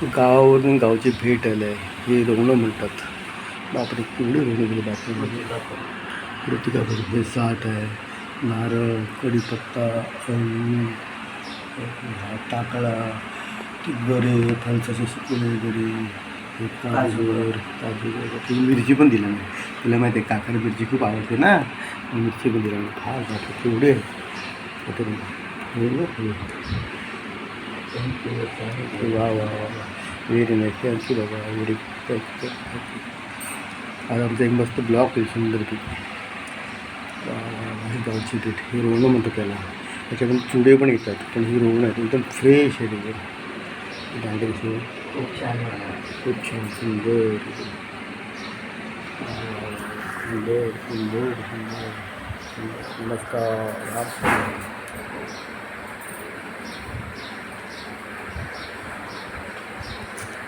गावावरून गावची भेट आलं आहे. हे रोवणं म्हणतात. बापरे केवढे रोवणं गेले बापरे. कृतिका हे साठ आहे. नारळ, कढीपत्ता, टाकळा, गरे, फणसाचे सुकलेले गरे, काजूवर मिरची पण दिला नाही. तुला माहिती आहे काकर मिरची खूप आवडते ना, मिरची पण दिला नाही. फार बापरे केवढे वा वा वा व्हेरी नाईस. थँक्यू बाबा. Very thank you. आज आमचा एक मस्त ब्लॉक होईल सुंदरपैकी. गावची भेट हे रोवणं म्हणतो त्याला. त्याच्याकडून चुडे पण येतात, पण ही रोवणं आहेत एकदम फ्रेश आहे. तिथे दांडे कसे खूप छान सुंदर सुंदर सुंदर सुंदर. नमस्कार.